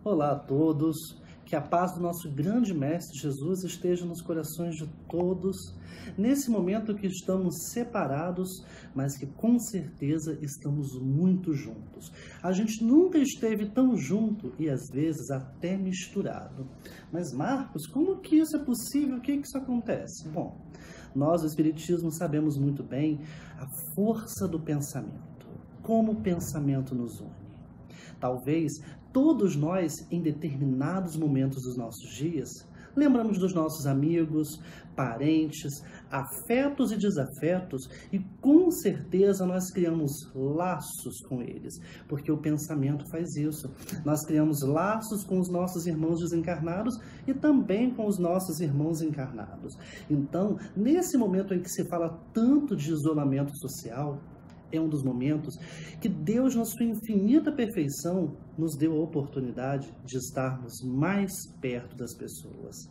Olá a todos, que a paz do nosso grande Mestre Jesus esteja nos corações de todos, nesse momento que estamos separados, mas que com certeza estamos muito juntos. A gente nunca esteve tão junto e às vezes até misturado. Mas Marcos, como que isso é possível? O que isso acontece? Bom, nós do Espiritismo sabemos muito bem a força do pensamento, como o pensamento nos une. Talvez todos nós, em determinados momentos dos nossos dias, lembramos dos nossos amigos, parentes, afetos e desafetos, e com certeza nós criamos laços com eles, porque o pensamento faz isso. Nós criamos laços com os nossos irmãos desencarnados e também com os nossos irmãos encarnados. Então, nesse momento em que se fala tanto de isolamento social, é um dos momentos que Deus, na sua infinita perfeição, nos deu a oportunidade de estarmos mais perto das pessoas.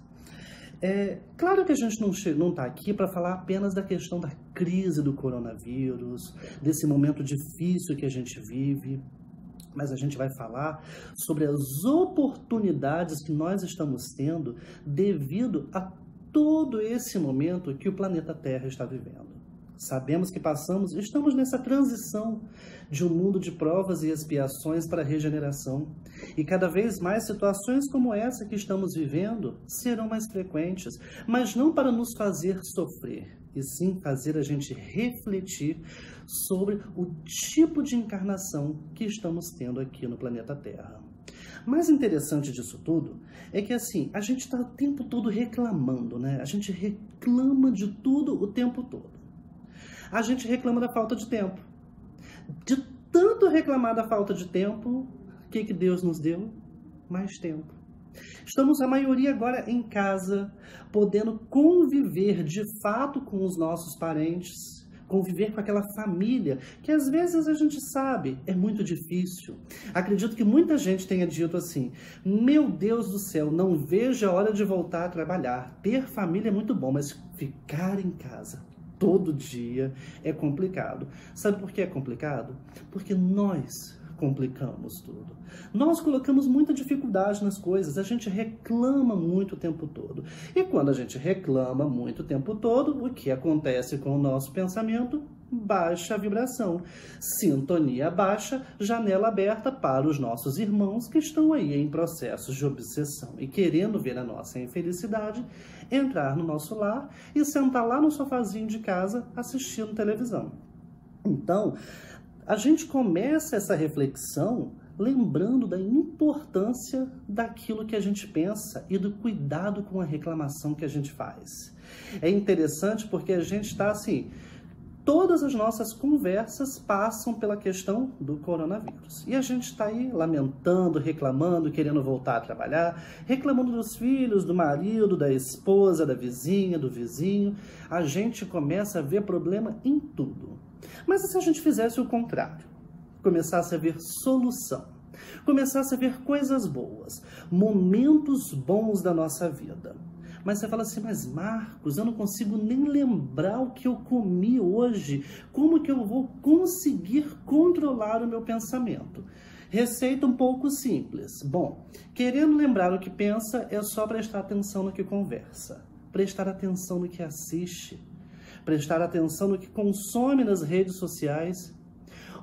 Claro que a gente não está aqui para falar apenas da questão da crise do coronavírus, desse momento difícil que a gente vive, mas a gente vai falar sobre as oportunidades que nós estamos tendo devido a todo esse momento que o planeta Terra está vivendo. Sabemos que estamos nessa transição de um mundo de provas e expiações para a regeneração. E cada vez mais situações como essa que estamos vivendo serão mais frequentes, mas não para nos fazer sofrer, e sim fazer a gente refletir sobre o tipo de encarnação que estamos tendo aqui no planeta Terra. Mais interessante disso tudo é que assim, a gente está o tempo todo reclamando, né? A gente reclama de tudo o tempo todo. A gente reclama da falta de tempo. De tanto reclamar da falta de tempo, o que Deus nos deu? Mais tempo. Estamos, a maioria, agora em casa, podendo conviver de fato com os nossos parentes, conviver com aquela família, que às vezes a gente sabe, é muito difícil. Acredito que muita gente tenha dito assim, meu Deus do céu, não vejo a hora de voltar a trabalhar. Ter família é muito bom, mas ficar em casa todo dia é complicado. Sabe por que é complicado? Porque nós complicamos tudo. Nós colocamos muita dificuldade nas coisas, a gente reclama muito o tempo todo. E quando a gente reclama muito o tempo todo, o que acontece com o nosso pensamento? Baixa a vibração. Sintonia baixa, janela aberta para os nossos irmãos que estão aí em processos de obsessão e querendo ver a nossa infelicidade, entrar no nosso lar e sentar lá no sofazinho de casa assistindo televisão. Então, a gente começa essa reflexão lembrando da importância daquilo que a gente pensa e do cuidado com a reclamação que a gente faz. É interessante porque a gente está assim, todas as nossas conversas passam pela questão do coronavírus. E a gente está aí lamentando, reclamando, querendo voltar a trabalhar, reclamando dos filhos, do marido, da esposa, da vizinha, do vizinho. A gente começa a ver problema em tudo. Mas e se a gente fizesse o contrário? Começasse a ver solução, começasse a ver coisas boas, momentos bons da nossa vida. Mas você fala assim, mas Marcos, eu não consigo nem lembrar o que eu comi hoje. Como que eu vou conseguir controlar o meu pensamento? Receita um pouco simples. Bom, querendo lembrar o que pensa, é só prestar atenção no que conversa, prestar atenção no que assiste, prestar atenção no que consome nas redes sociais.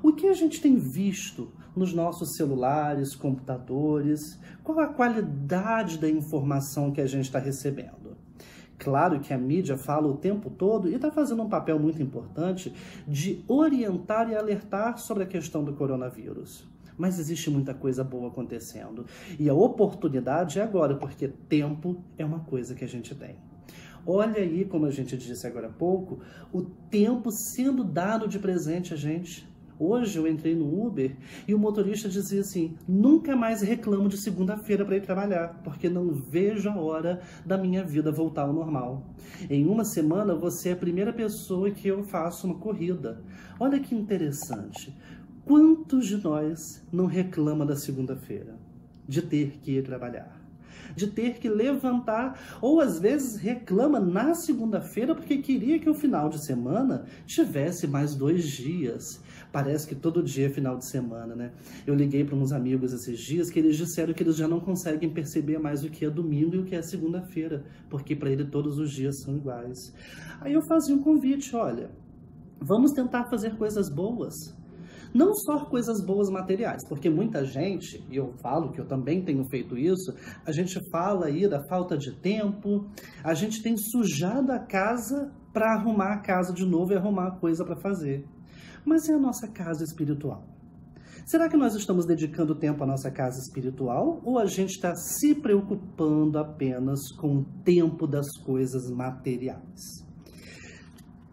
O que a gente tem visto nos nossos celulares, computadores? Qual a qualidade da informação que a gente está recebendo? Claro que a mídia fala o tempo todo e está fazendo um papel muito importante de orientar e alertar sobre a questão do coronavírus. Mas existe muita coisa boa acontecendo. E a oportunidade é agora, porque tempo é uma coisa que a gente tem. Olha aí, como a gente disse agora há pouco, o tempo sendo dado de presente a gente. Hoje eu entrei no Uber e o motorista dizia assim, nunca mais reclamo de segunda-feira para ir trabalhar, porque não vejo a hora da minha vida voltar ao normal. Em uma semana você é a primeira pessoa que eu faço uma corrida. Olha que interessante. Quantos de nós não reclama da segunda-feira, de ter que ir trabalhar? de ter que levantar, ou às vezes reclama na segunda-feira porque queria que o final de semana tivesse mais 2 dias. Parece que todo dia é final de semana, né? Eu liguei para uns amigos esses dias que eles disseram que eles já não conseguem perceber mais o que é domingo e o que é segunda-feira, porque para ele todos os dias são iguais. Aí eu fazia um convite, olha, vamos tentar fazer coisas boas. Não só coisas boas materiais, porque muita gente, e eu falo que eu também tenho feito isso, a gente fala aí da falta de tempo, a gente tem sujado a casa para arrumar a casa de novo e arrumar coisa para fazer. Mas é a nossa casa espiritual. Será que nós estamos dedicando tempo à nossa casa espiritual ou a gente está se preocupando apenas com o tempo das coisas materiais?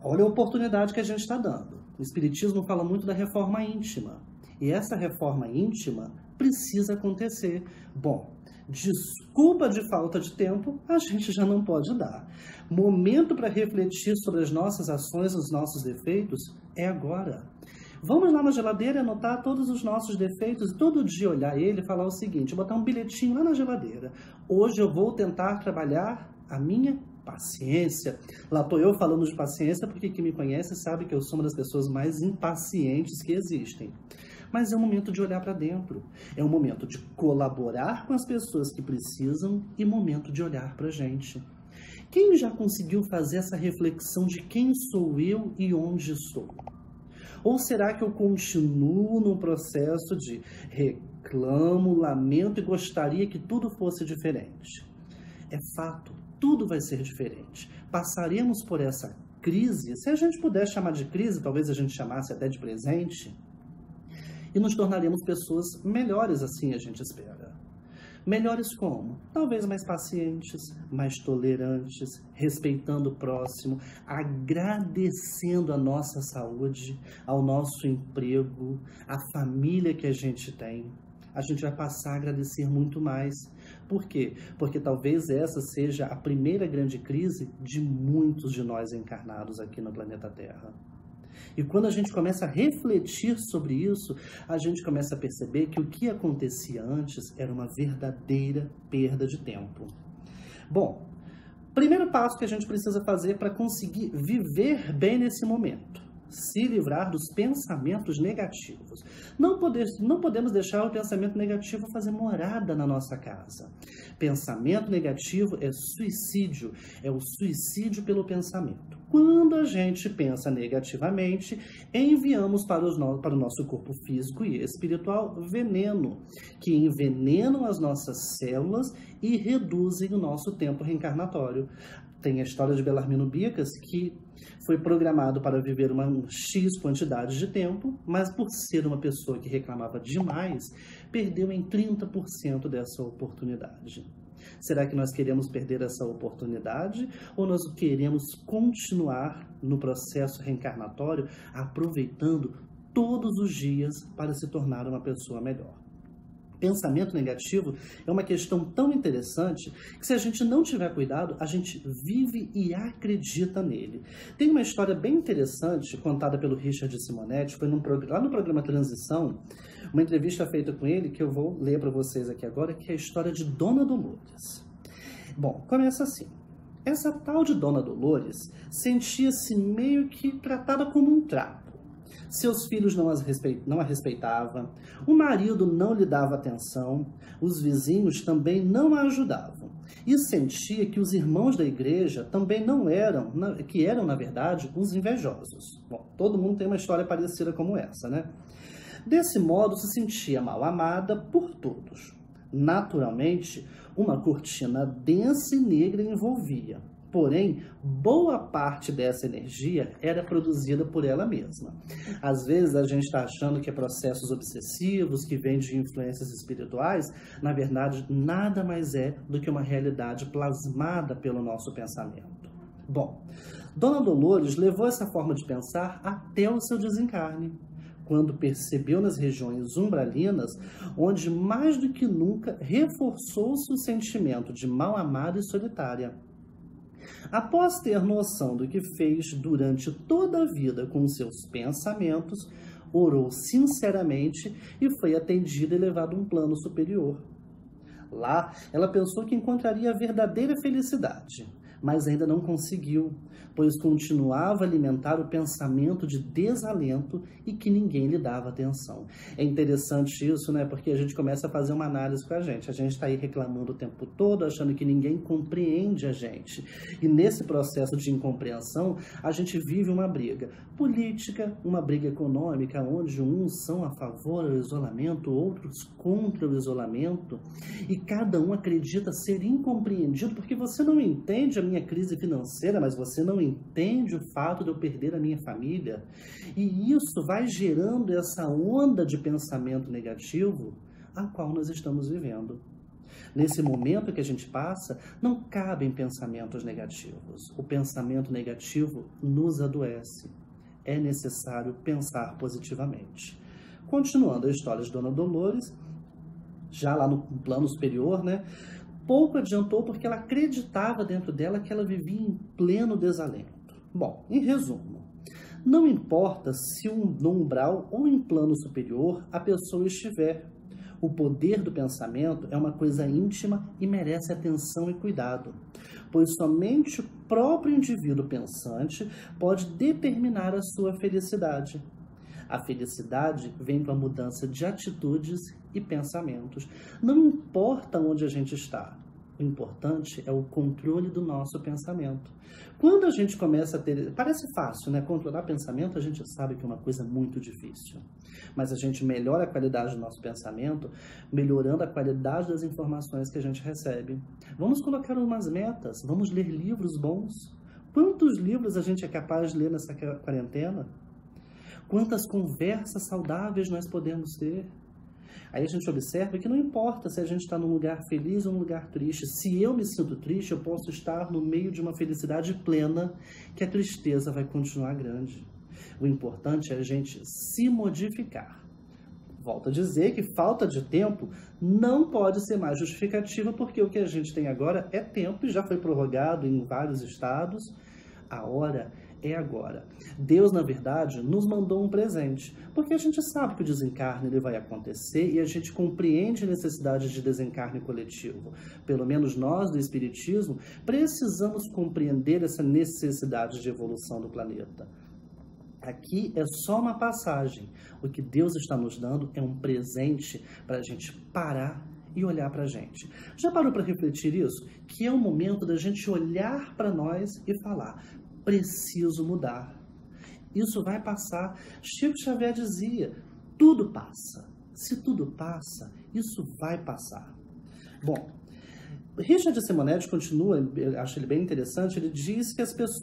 Olha a oportunidade que a gente está dando. O Espiritismo fala muito da reforma íntima. E essa reforma íntima precisa acontecer. Bom, desculpa de falta de tempo, a gente já não pode dar. Momento para refletir sobre as nossas ações, os nossos defeitos, é agora. Vamos lá na geladeira anotar todos os nossos defeitos, todo dia olhar ele e falar o seguinte, botar um bilhetinho lá na geladeira. Hoje eu vou tentar trabalhar a minha paciência. Lá estou eu falando de paciência porque quem me conhece sabe que eu sou uma das pessoas mais impacientes que existem. Mas é um momento de olhar para dentro. É um momento de colaborar com as pessoas que precisam e momento de olhar para a gente. Quem já conseguiu fazer essa reflexão de quem sou eu e onde sou? Ou será que eu continuo num processo de reclamo, lamento e gostaria que tudo fosse diferente? É fato, tudo vai ser diferente. Passaremos por essa crise, se a gente puder chamar de crise, talvez a gente chamasse até de presente, e nos tornaremos pessoas melhores, assim a gente espera. Melhores como? Talvez mais pacientes, mais tolerantes, respeitando o próximo, agradecendo a nossa saúde, ao nosso emprego, à família que a gente tem. A gente vai passar a agradecer muito mais. Por quê? Porque talvez essa seja a primeira grande crise de muitos de nós encarnados aqui no planeta Terra. E quando a gente começa a refletir sobre isso, a gente começa a perceber que o que acontecia antes era uma verdadeira perda de tempo. Bom, primeiro passo que a gente precisa fazer para conseguir viver bem nesse momento. Se livrar dos pensamentos negativos. Não podemos deixar o pensamento negativo fazer morada na nossa casa. Pensamento negativo é suicídio. É o suicídio pelo pensamento. Quando a gente pensa negativamente, enviamos para o nosso corpo físico e espiritual veneno, que envenenam as nossas células e reduzem o nosso tempo reencarnatório. Tem a história de Belarmino Bicas, que foi programado para viver uma X quantidade de tempo, mas por ser uma pessoa que reclamava demais, perdeu em 30% dessa oportunidade. Será que nós queremos perder essa oportunidade ou nós queremos continuar no processo reencarnatório aproveitando todos os dias para se tornar uma pessoa melhor? Pensamento negativo é uma questão tão interessante que se a gente não tiver cuidado, a gente vive e acredita nele. Tem uma história bem interessante contada pelo Richard Simonetti, foi lá no programa Transição, uma entrevista feita com ele que eu vou ler para vocês aqui agora, que é a história de Dona Dolores. Bom, começa assim. Essa tal de Dona Dolores sentia-se meio que tratada como um trapo. Seus filhos não a respeitavam, o marido não lhe dava atenção, os vizinhos também não a ajudavam. E sentia que os irmãos da igreja também não eram, que eram, na verdade, uns invejosos. Bom, todo mundo tem uma história parecida como essa, né? Desse modo, se sentia mal amada por todos. Naturalmente, uma cortina densa e negra envolvia. Porém, boa parte dessa energia era produzida por ela mesma. Às vezes a gente está achando que é processos obsessivos, que vêm de influências espirituais, na verdade nada mais é do que uma realidade plasmada pelo nosso pensamento. Bom, Dona Dolores levou essa forma de pensar até o seu desencarne, quando percebeu nas regiões umbralinas, onde mais do que nunca reforçou-se o sentimento de mal amada e solitária. Após ter noção do que fez durante toda a vida com seus pensamentos, orou sinceramente e foi atendida e levada a um plano superior. Lá, ela pensou que encontraria a verdadeira felicidade, mas ainda não conseguiu, pois continuava a alimentar o pensamento de desalento e que ninguém lhe dava atenção. É interessante isso, né? Porque a gente começa a fazer uma análise com a gente. A gente está aí reclamando o tempo todo, achando que ninguém compreende a gente. E nesse processo de incompreensão, a gente vive uma briga política, uma briga econômica, onde uns são a favor do isolamento, outros contra o isolamento, e cada um acredita ser incompreendido, porque você não entende a minha crise financeira, mas você não entende o fato de eu perder a minha família. E isso vai gerando essa onda de pensamento negativo a qual nós estamos vivendo. Nesse momento que a gente passa, não cabem pensamentos negativos. O pensamento negativo nos adoece. É necessário pensar positivamente. Continuando a história de Dona Dolores, já lá no plano superior, né? Pouco adiantou porque ela acreditava dentro dela que ela vivia em pleno desalento. Bom, em resumo, não importa se no umbral ou em plano superior a pessoa estiver. O poder do pensamento é uma coisa íntima e merece atenção e cuidado, pois somente o próprio indivíduo pensante pode determinar a sua felicidade. A felicidade vem com a mudança de atitudes e pensamentos. Não importa onde a gente está, o importante é o controle do nosso pensamento. Quando a gente começa a ter... Parece fácil, né? Controlar pensamento, a gente sabe que é uma coisa muito difícil. Mas a gente melhora a qualidade do nosso pensamento, melhorando a qualidade das informações que a gente recebe. Vamos colocar umas metas, vamos ler livros bons. Quantos livros a gente é capaz de ler nessa quarentena? Quantas conversas saudáveis nós podemos ter? Aí a gente observa que não importa se a gente está num lugar feliz ou num lugar triste. Se eu me sinto triste, eu posso estar no meio de uma felicidade plena, que a tristeza vai continuar grande. O importante é a gente se modificar. Volto a dizer que falta de tempo não pode ser mais justificativa, porque o que a gente tem agora é tempo e já foi prorrogado em vários estados. A hora é agora. Deus, na verdade, nos mandou um presente, porque a gente sabe que o desencarne ele vai acontecer e a gente compreende a necessidade de desencarne coletivo. Pelo menos nós, do Espiritismo, precisamos compreender essa necessidade de evolução do planeta. Aqui é só uma passagem. O que Deus está nos dando é um presente para a gente parar e olhar para a gente. Já parou para refletir isso? Que é o momento da gente olhar para nós e falar: preciso mudar. Isso vai passar. Chico Xavier dizia: tudo passa. Se tudo passa, isso vai passar. Bom, Richard Simonetti continua, eu acho ele bem interessante, ele diz que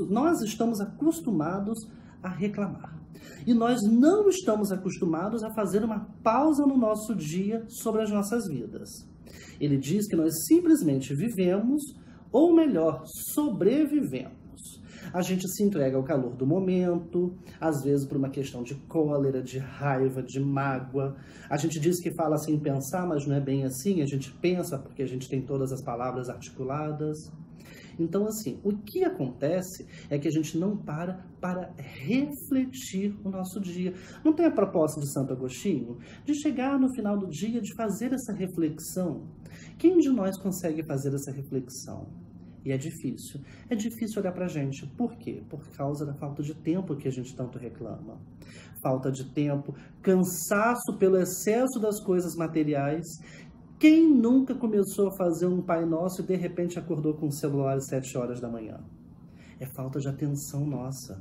nós estamos acostumados a reclamar. E nós não estamos acostumados a fazer uma pausa no nosso dia sobre as nossas vidas. Ele diz que nós simplesmente vivemos, ou melhor, sobrevivemos. A gente se entrega ao calor do momento, às vezes por uma questão de cólera, de raiva, de mágoa. A gente diz que fala sem pensar, mas não é bem assim. A gente pensa porque a gente tem todas as palavras articuladas. Então, assim, o que acontece é que a gente não para refletir o nosso dia. Não tem a proposta de Santo Agostinho de chegar no final do dia, de fazer essa reflexão? Quem de nós consegue fazer essa reflexão? E é difícil. É difícil olhar pra gente. Por quê? Por causa da falta de tempo que a gente tanto reclama. Falta de tempo, cansaço pelo excesso das coisas materiais. Quem nunca começou a fazer um Pai Nosso e de repente acordou com o celular às 7 horas da manhã? É falta de atenção nossa.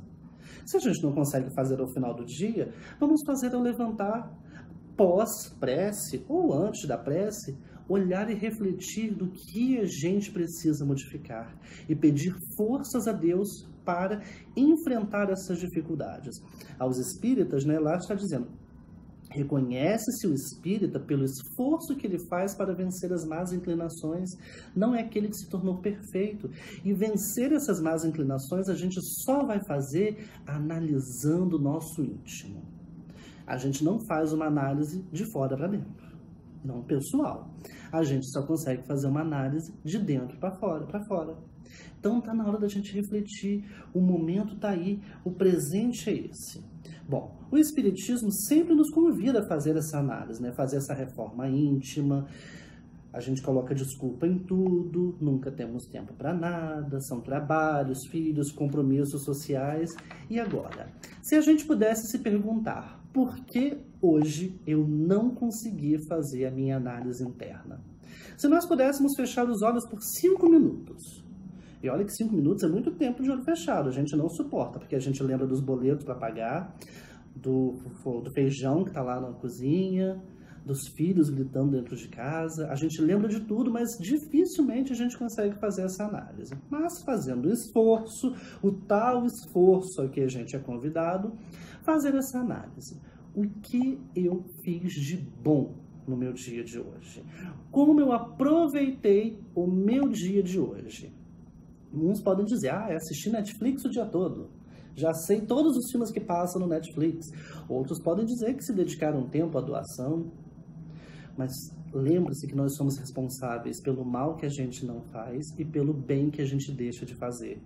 Se a gente não consegue fazer ao final do dia, vamos fazer ao levantar, pós-prece ou antes da prece, olhar e refletir do que a gente precisa modificar e pedir forças a Deus para enfrentar essas dificuldades. Aos espíritas, né, lá está dizendo: reconhece-se o espírita pelo esforço que ele faz para vencer as más inclinações. Não é aquele que se tornou perfeito. E vencer essas más inclinações a gente só vai fazer analisando o nosso íntimo. A gente não faz uma análise de fora para dentro, não pessoal. A gente só consegue fazer uma análise de dentro para fora. Então está na hora da gente refletir. O momento está aí, o presente é esse. Bom, o Espiritismo sempre nos convida a fazer essa análise, né? Fazer essa reforma íntima, A gente coloca desculpa em tudo, nunca temos tempo para nada, são trabalhos, filhos, compromissos sociais. E agora? Se a gente pudesse se perguntar, por que hoje eu não consegui fazer a minha análise interna? Se nós pudéssemos fechar os olhos por 5 minutos, e olha que 5 minutos é muito tempo de olho fechado, a gente não suporta, porque a gente lembra dos boletos para pagar, do feijão que está lá na cozinha, dos filhos gritando dentro de casa, a gente lembra de tudo, mas dificilmente a gente consegue fazer essa análise. Mas fazendo esforço, o tal esforço a que a gente é convidado, fazer essa análise. O que eu fiz de bom no meu dia de hoje? Como eu aproveitei o meu dia de hoje? Uns podem dizer, assisti Netflix o dia todo. Já sei todos os filmes que passam no Netflix. Outros podem dizer que se dedicaram tempo à doação. Mas lembre-se que nós somos responsáveis pelo mal que a gente não faz e pelo bem que a gente deixa de fazer.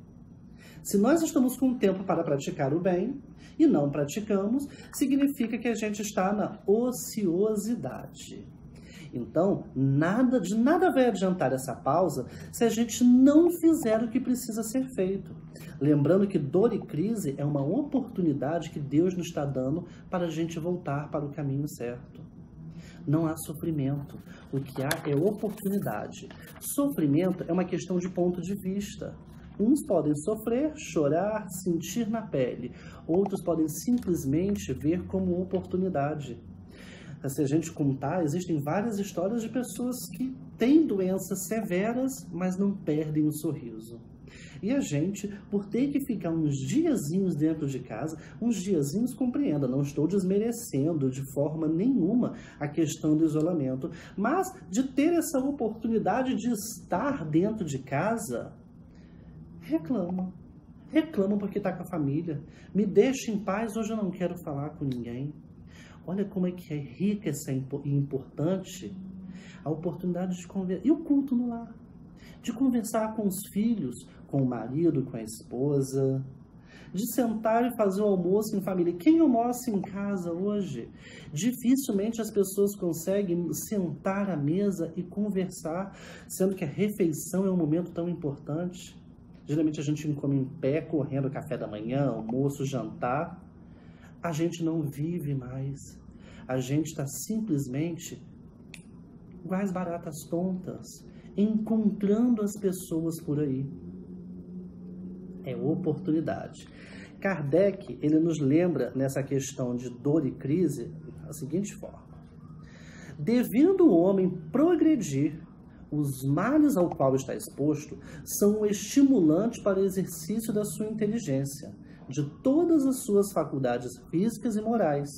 Se nós estamos com tempo para praticar o bem e não praticamos, significa que a gente está na ociosidade. Então, de nada vai adiantar essa pausa se a gente não fizer o que precisa ser feito. Lembrando que dor e crise é uma oportunidade que Deus nos está dando para a gente voltar para o caminho certo. Não há sofrimento. O que há é oportunidade. Sofrimento é uma questão de ponto de vista. Uns podem sofrer, chorar, sentir na pele. Outros podem simplesmente ver como oportunidade. Se a gente contar, existem várias histórias de pessoas que têm doenças severas, mas não perdem o sorriso. E a gente, por ter que ficar uns diazinhos dentro de casa, uns diazinhos, compreenda, não estou desmerecendo de forma nenhuma a questão do isolamento, mas de ter essa oportunidade de estar dentro de casa, reclamam porque está com a família, me deixa em paz, hoje eu não quero falar com ninguém. Olha como é que é rica essa e importante a oportunidade de conversar. E o culto no lar? De conversar com os filhos, com o marido, com a esposa. De sentar e fazer o almoço em família. Quem almoça em casa hoje? Dificilmente as pessoas conseguem sentar à mesa e conversar, sendo que a refeição é um momento tão importante. Geralmente a gente come em pé, correndo café da manhã, almoço, jantar. A gente não vive mais. A gente está simplesmente igual as baratas tontas, encontrando as pessoas por aí. É oportunidade. Kardec, ele nos lembra nessa questão de dor e crise da seguinte forma. Devendo o homem progredir, os males ao qual está exposto são um estimulante para o exercício da sua inteligência, de todas as suas faculdades físicas e morais,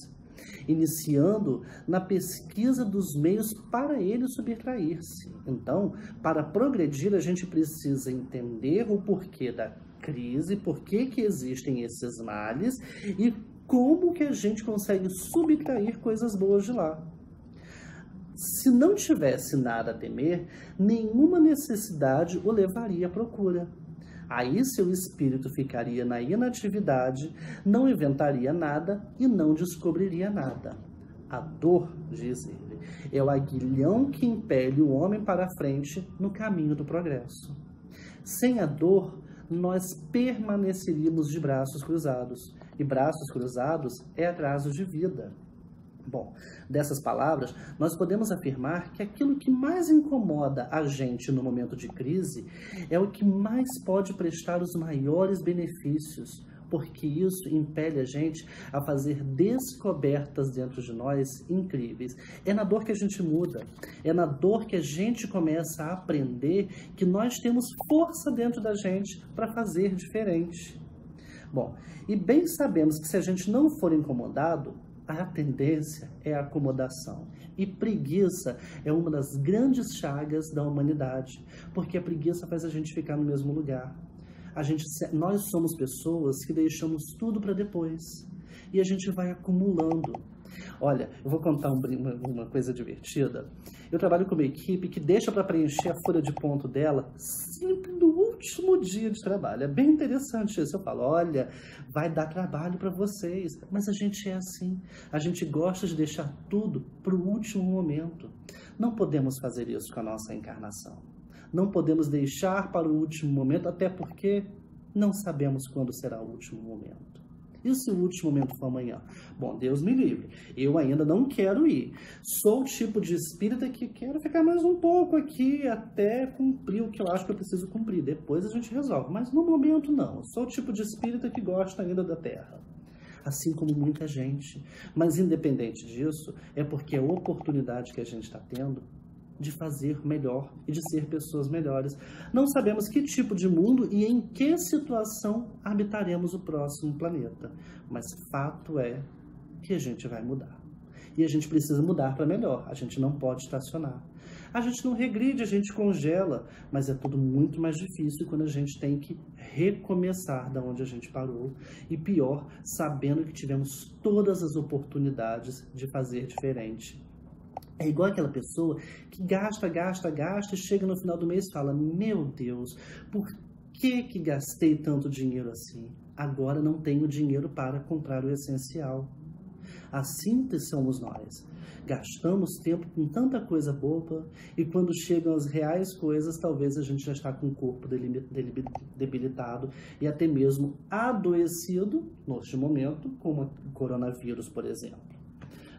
iniciando na pesquisa dos meios para ele subtrair-se. Então, para progredir, a gente precisa entender o porquê da crise, por que existem esses males e como que a gente consegue subtrair coisas boas de lá. Se não tivesse nada a temer, nenhuma necessidade o levaria à procura. Aí seu espírito ficaria na inatividade, não inventaria nada e não descobriria nada. A dor, diz ele, é o aguilhão que impele o homem para a frente no caminho do progresso. Sem a dor, nós permaneceríamos de braços cruzados. E braços cruzados é atraso de vida. Bom, dessas palavras, nós podemos afirmar que aquilo que mais incomoda a gente no momento de crise é o que mais pode prestar os maiores benefícios, porque isso impele a gente a fazer descobertas dentro de nós incríveis. É na dor que a gente muda, é na dor que a gente começa a aprender que nós temos força dentro da gente para fazer diferente. Bom, e bem sabemos que se a gente não for incomodado, a tendência é a acomodação. E preguiça é uma das grandes chagas da humanidade, porque a preguiça faz a gente ficar no mesmo lugar. Nós somos pessoas que deixamos tudo para depois. E a gente vai acumulando. Olha, eu vou contar uma coisa divertida. Eu trabalho com uma equipe que deixa para preencher a folha de ponto dela sempre no último dia de trabalho. É bem interessante isso. Eu falo, olha, vai dar trabalho para vocês. Mas a gente é assim. A gente gosta de deixar tudo para o último momento. Não podemos fazer isso com a nossa encarnação. Não podemos deixar para o último momento, até porque não sabemos quando será o último momento. E se o último momento for amanhã? Bom, Deus me livre. Eu ainda não quero ir. Sou o tipo de espírita que quero ficar mais um pouco aqui até cumprir o que eu acho que eu preciso cumprir. Depois a gente resolve. Mas no momento não. Sou o tipo de espírita que gosta ainda da Terra. Assim como muita gente. Mas independente disso, é porque a oportunidade que a gente está tendo de fazer melhor e de ser pessoas melhores. Não sabemos que tipo de mundo e em que situação habitaremos o próximo planeta, mas fato é que a gente vai mudar. E a gente precisa mudar para melhor, a gente não pode estacionar. A gente não regride, a gente congela, mas é tudo muito mais difícil quando a gente tem que recomeçar da onde a gente parou. E pior, sabendo que tivemos todas as oportunidades de fazer diferente. É igual aquela pessoa que gasta e chega no final do mês e fala: meu Deus, por que gastei tanto dinheiro assim? Agora não tenho dinheiro para comprar o essencial. Assim somos nós. Gastamos tempo com tanta coisa boba e quando chegam as reais coisas, talvez a gente já está com o corpo debilitado e até mesmo adoecido, neste momento, como o coronavírus, por exemplo.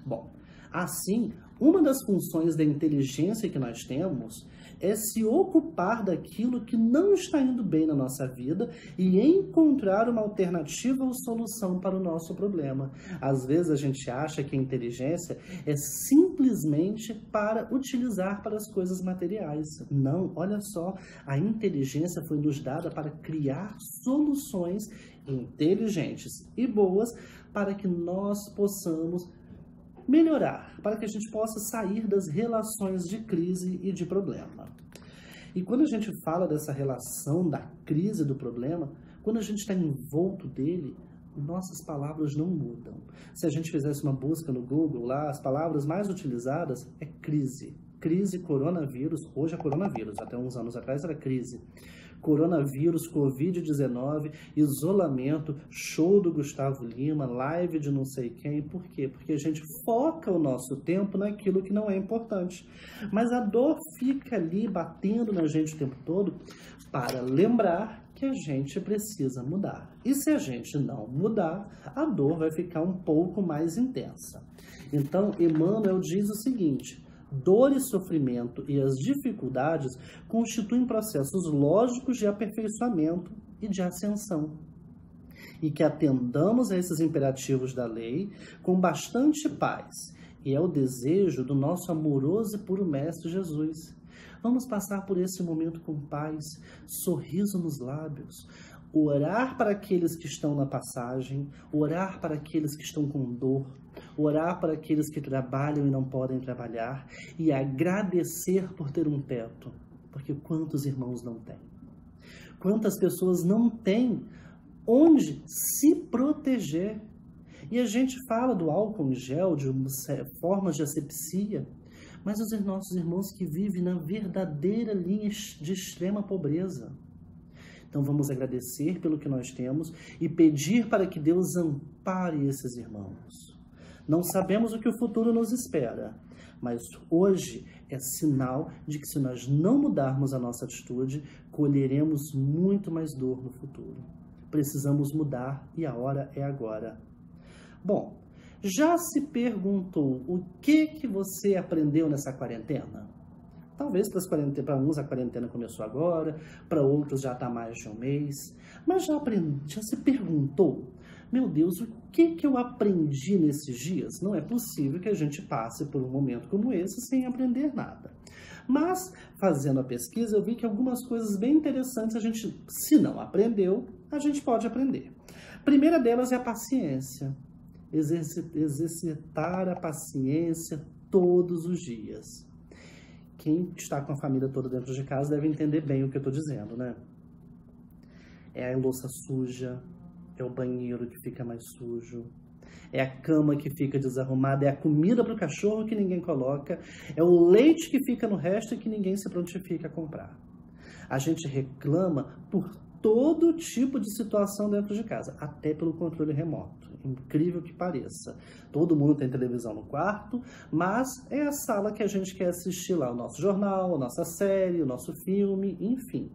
Bom, assim, uma das funções da inteligência que nós temos é se ocupar daquilo que não está indo bem na nossa vida e encontrar uma alternativa ou solução para o nosso problema. Às vezes a gente acha que a inteligência é simplesmente para utilizar para as coisas materiais. Não, olha só, a inteligência foi nos dada para criar soluções inteligentes e boas para que nós possamos melhorar, para que a gente possa sair das relações de crise e de problema. E quando a gente fala dessa relação da crise e do problema, quando a gente está envolto dele, nossas palavras não mudam. Se a gente fizesse uma busca no Google, lá, as palavras mais utilizadas é crise. Crise, coronavírus, hoje é coronavírus, até uns anos atrás era crise. Coronavírus, Covid-19, isolamento, show do Gustavo Lima, live de não sei quem. Por quê? Porque a gente foca o nosso tempo naquilo que não é importante. Mas a dor fica ali batendo na gente o tempo todo para lembrar que a gente precisa mudar. E se a gente não mudar, a dor vai ficar um pouco mais intensa. Então, Emmanuel diz o seguinte: dor e sofrimento e as dificuldades constituem processos lógicos de aperfeiçoamento e de ascensão. E que atendamos a esses imperativos da lei com bastante paz. E é o desejo do nosso amoroso e puro Mestre Jesus. Vamos passar por esse momento com paz, sorriso nos lábios, orar para aqueles que estão na passagem, orar para aqueles que estão com dor, orar para aqueles que trabalham e não podem trabalhar e agradecer por ter um teto, porque quantos irmãos não têm? Quantas pessoas não têm onde se proteger? E a gente fala do álcool em gel, de formas de asepsia, mas os nossos irmãos que vivem na verdadeira linha de extrema pobreza. Então vamos agradecer pelo que nós temos e pedir para que Deus ampare esses irmãos. Não sabemos o que o futuro nos espera, mas hoje é sinal de que se nós não mudarmos a nossa atitude, colheremos muito mais dor no futuro. Precisamos mudar e a hora é agora. Bom, já se perguntou o que você aprendeu nessa quarentena? Talvez para uns a quarentena começou agora, para outros já está mais de um mês. Mas já se perguntou, meu Deus, o que eu aprendi nesses dias? Não é possível que a gente passe por um momento como esse sem aprender nada. Mas, fazendo a pesquisa, eu vi que algumas coisas bem interessantes a gente, se não aprendeu, a gente pode aprender. A primeira delas é a paciência. Exercitar a paciência todos os dias. Quem está com a família toda dentro de casa deve entender bem o que eu estou dizendo, né? É a louça suja, é o banheiro que fica mais sujo, é a cama que fica desarrumada, é a comida para o cachorro que ninguém coloca, é o leite que fica no resto e que ninguém se prontifica a comprar. A gente reclama por todo tipo de situação dentro de casa, até pelo controle remoto. incrível que pareça. Todo mundo tem televisão no quarto, mas é a sala que a gente quer assistir lá o nosso jornal, a nossa série, o nosso filme, enfim.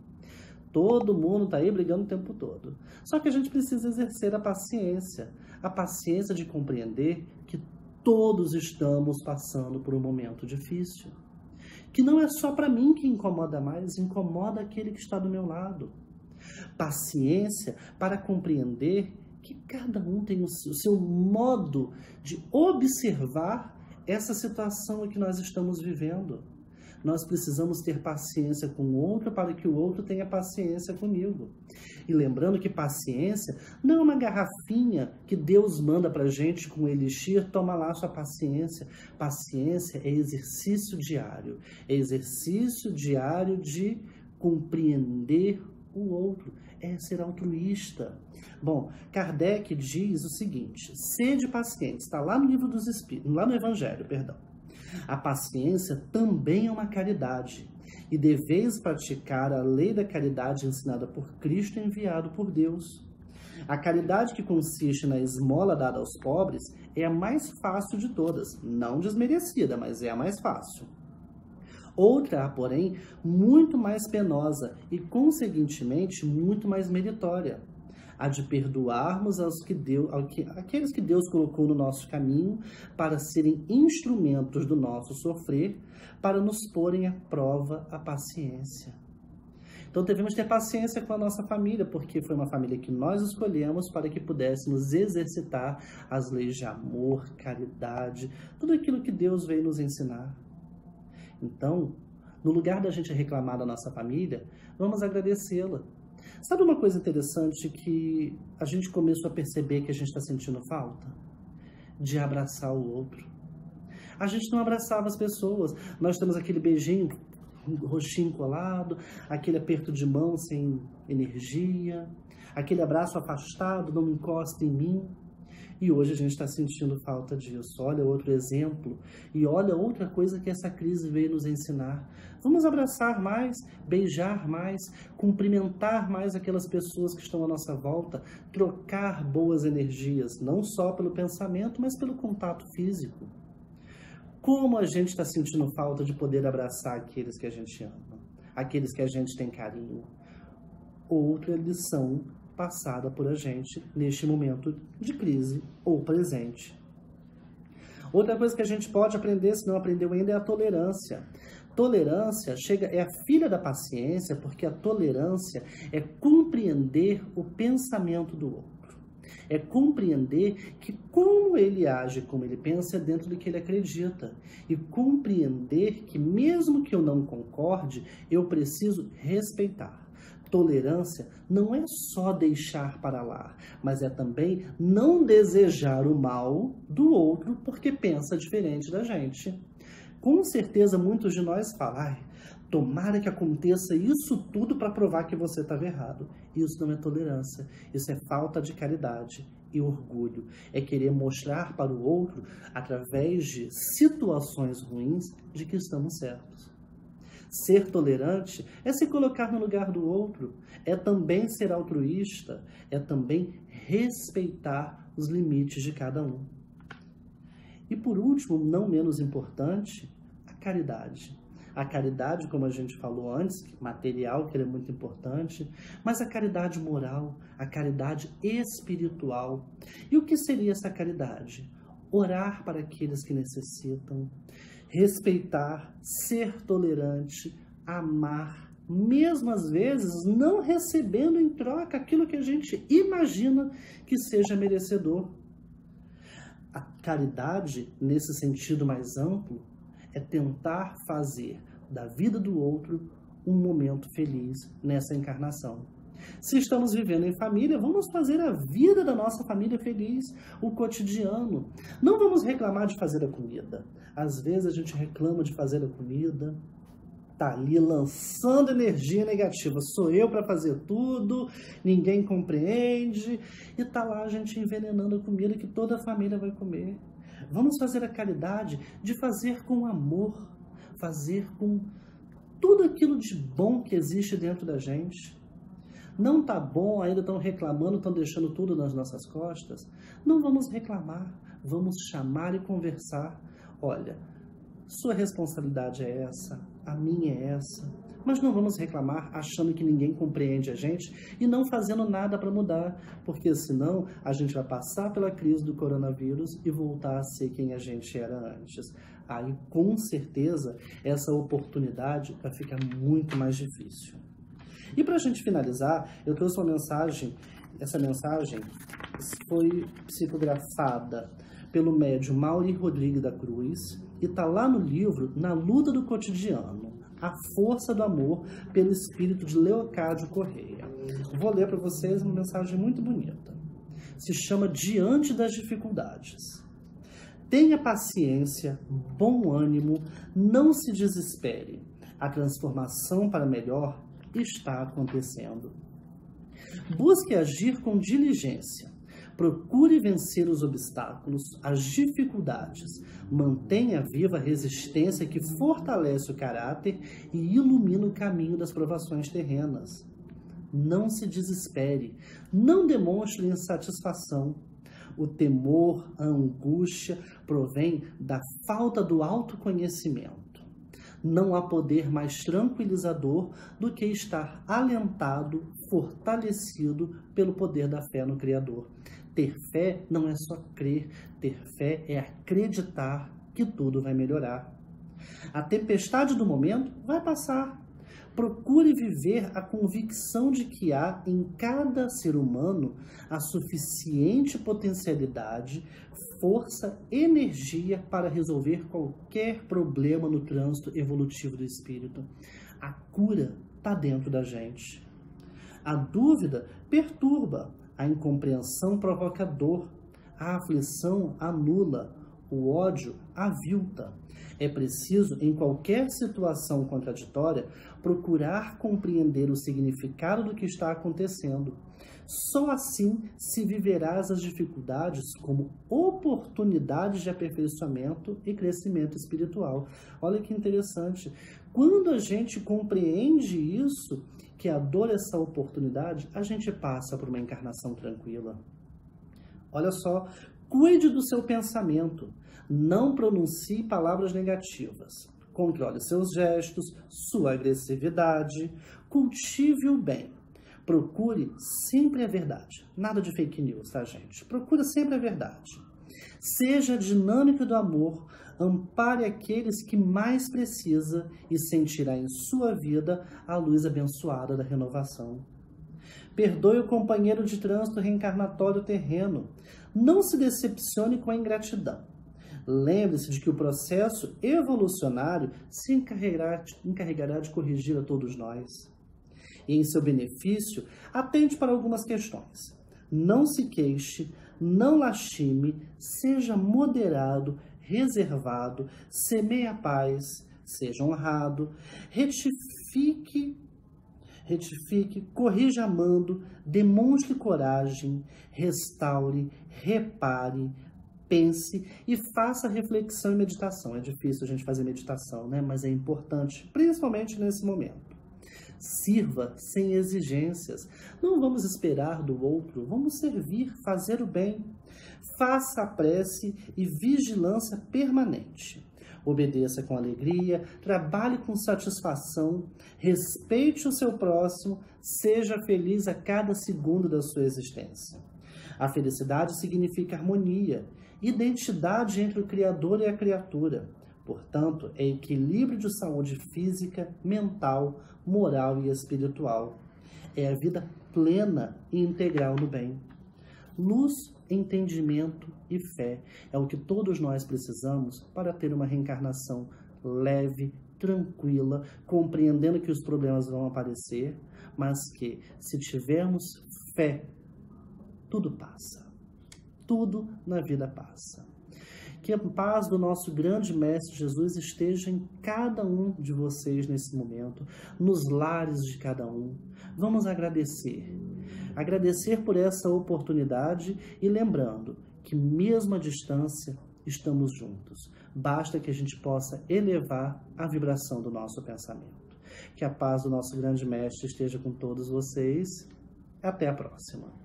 Todo mundo está aí brigando o tempo todo. Só que a gente precisa exercer a paciência de compreender que todos estamos passando por um momento difícil. Que não é só para mim que incomoda mais, incomoda aquele que está do meu lado. Paciência para compreender que cada um tem o seu modo de observar essa situação que nós estamos vivendo. Nós precisamos ter paciência com o outro para que o outro tenha paciência comigo. E lembrando que paciência não é uma garrafinha que Deus manda para a gente com elixir, toma lá sua paciência. Paciência é exercício diário. É exercício diário de compreender o outro. É ser altruísta. Bom, Kardec diz o seguinte, sede paciente, está lá no livro dos Espíritos, lá no Evangelho, perdão. A paciência também é uma caridade, e deveis praticar a lei da caridade ensinada por Cristo e enviado por Deus. A caridade que consiste na esmola dada aos pobres é a mais fácil de todas, não desmerecida, mas é a mais fácil. Outra, porém, muito mais penosa e, conseguintemente, muito mais meritória. A de perdoarmos aqueles que Deus colocou no nosso caminho para serem instrumentos do nosso sofrer, para nos porem à prova a paciência. Então devemos ter paciência com a nossa família, porque foi uma família que nós escolhemos para que pudéssemos exercitar as leis de amor, caridade, tudo aquilo que Deus veio nos ensinar. Então, no lugar da gente reclamar da nossa família, vamos agradecê-la. Sabe uma coisa interessante que a gente começou a perceber que a gente está sentindo falta? De abraçar o outro. A gente não abraçava as pessoas. Nós temos aquele beijinho, roxinho colado, aquele aperto de mão sem energia, aquele abraço afastado, não me encosta em mim. E hoje a gente está sentindo falta disso. Olha outro exemplo. E olha outra coisa que essa crise veio nos ensinar. Vamos abraçar mais, beijar mais, cumprimentar mais aquelas pessoas que estão à nossa volta, trocar boas energias, não só pelo pensamento, mas pelo contato físico. Como a gente está sentindo falta de poder abraçar aqueles que a gente ama, aqueles que a gente tem carinho. Outra lição passada por a gente neste momento de crise ou presente. Outra coisa que a gente pode aprender, se não aprendeu ainda, é a tolerância. Tolerância é a filha da paciência, porque a tolerância é compreender o pensamento do outro. É compreender que como ele age, como ele pensa, é dentro do que ele acredita. E compreender que mesmo que eu não concorde, eu preciso respeitar. Tolerância não é só deixar para lá, mas é também não desejar o mal do outro porque pensa diferente da gente. Com certeza muitos de nós falam, tomara que aconteça isso tudo para provar que você estava errado. Isso não é tolerância, isso é falta de caridade e orgulho. É querer mostrar para o outro, através de situações ruins, de que estamos certos. Ser tolerante é se colocar no lugar do outro, é também ser altruísta, é também respeitar os limites de cada um. E por último, não menos importante, a caridade. A caridade, como a gente falou antes, material, que é muito importante, mas a caridade moral, a caridade espiritual. E o que seria essa caridade? Orar para aqueles que necessitam, respeitar, ser tolerante, amar, mesmo às vezes não recebendo em troca aquilo que a gente imagina que seja merecedor. A caridade, nesse sentido mais amplo, é tentar fazer da vida do outro um momento feliz nessa encarnação. Se estamos vivendo em família, vamos fazer a vida da nossa família feliz, o cotidiano. Não vamos reclamar de fazer a comida. Às vezes a gente reclama de fazer a comida, tá ali lançando energia negativa. Sou eu para fazer tudo, ninguém compreende, e tá lá a gente envenenando a comida que toda a família vai comer. Vamos fazer a caridade de fazer com amor, fazer com tudo aquilo de bom que existe dentro da gente. Não está bom, ainda estão reclamando, estão deixando tudo nas nossas costas. Não vamos reclamar, vamos chamar e conversar. Olha, sua responsabilidade é essa, a minha é essa. Mas não vamos reclamar achando que ninguém compreende a gente e não fazendo nada para mudar, porque senão a gente vai passar pela crise do coronavírus e voltar a ser quem a gente era antes. Aí, com certeza, essa oportunidade vai ficar muito mais difícil. E para a gente finalizar, eu trouxe uma mensagem. Essa mensagem foi psicografada pelo médium Mauri Rodrigues da Cruz e está lá no livro Na Luta do Cotidiano, A Força do Amor, pelo espírito de Leocádio Correia. Vou ler para vocês uma mensagem muito bonita. Se chama Diante das Dificuldades. Tenha paciência, bom ânimo, não se desespere. A transformação para melhor está acontecendo. Busque agir com diligência. Procure vencer os obstáculos, as dificuldades. Mantenha viva a resistência que fortalece o caráter e ilumina o caminho das provações terrenas. Não se desespere. Não demonstre insatisfação. O temor, a angústia provém da falta do autoconhecimento. Não há poder mais tranquilizador do que estar alentado, fortalecido pelo poder da fé no Criador. Ter fé não é só crer, ter fé é acreditar que tudo vai melhorar. A tempestade do momento vai passar. Procure viver a convicção de que há em cada ser humano a suficiente potencialidade, força, energia para resolver qualquer problema no trânsito evolutivo do espírito. A cura está dentro da gente. A dúvida perturba, a incompreensão provoca dor, a aflição anula, o ódio avilta. É preciso, em qualquer situação contraditória, procurar compreender o significado do que está acontecendo. Só assim se viverás as dificuldades como oportunidades de aperfeiçoamento e crescimento espiritual. Olha que interessante. Quando a gente compreende isso, que a dor é essa oportunidade, a gente passa por uma encarnação tranquila. Olha só, cuide do seu pensamento. Não pronuncie palavras negativas. Controle seus gestos, sua agressividade. Cultive o bem. Procure sempre a verdade. Nada de fake news, tá, gente? Procure sempre a verdade. Seja dinâmico do amor. Ampare aqueles que mais precisa e sentirá em sua vida a luz abençoada da renovação. Perdoe o companheiro de trânsito reencarnatório terreno. Não se decepcione com a ingratidão. Lembre-se de que o processo evolucionário se encarregará de corrigir a todos nós. E em seu benefício, atente para algumas questões. Não se queixe, não lastime, seja moderado, reservado, semeie a paz, seja honrado, retifique, corrija amando, demonstre coragem, restaure, repare, pense e faça reflexão e meditação. É difícil a gente fazer meditação, né? Mas é importante, principalmente nesse momento. Sirva sem exigências. Não vamos esperar do outro, vamos servir, fazer o bem. Faça a prece e vigilância permanente. Obedeça com alegria, trabalhe com satisfação, respeite o seu próximo, seja feliz a cada segundo da sua existência. A felicidade significa harmonia, identidade entre o Criador e a criatura. Portanto, é equilíbrio de saúde física, mental, moral e espiritual. É a vida plena e integral no bem. Luz, entendimento e fé é o que todos nós precisamos para ter uma reencarnação leve, tranquila, compreendendo que os problemas vão aparecer, mas que, se tivermos fé, tudo passa. Tudo na vida passa. Que a paz do nosso grande Mestre Jesus esteja em cada um de vocês nesse momento, nos lares de cada um. Vamos agradecer. Agradecer por essa oportunidade e lembrando que mesmo à distância estamos juntos. Basta que a gente possa elevar a vibração do nosso pensamento. Que a paz do nosso grande Mestre esteja com todos vocês. Até a próxima!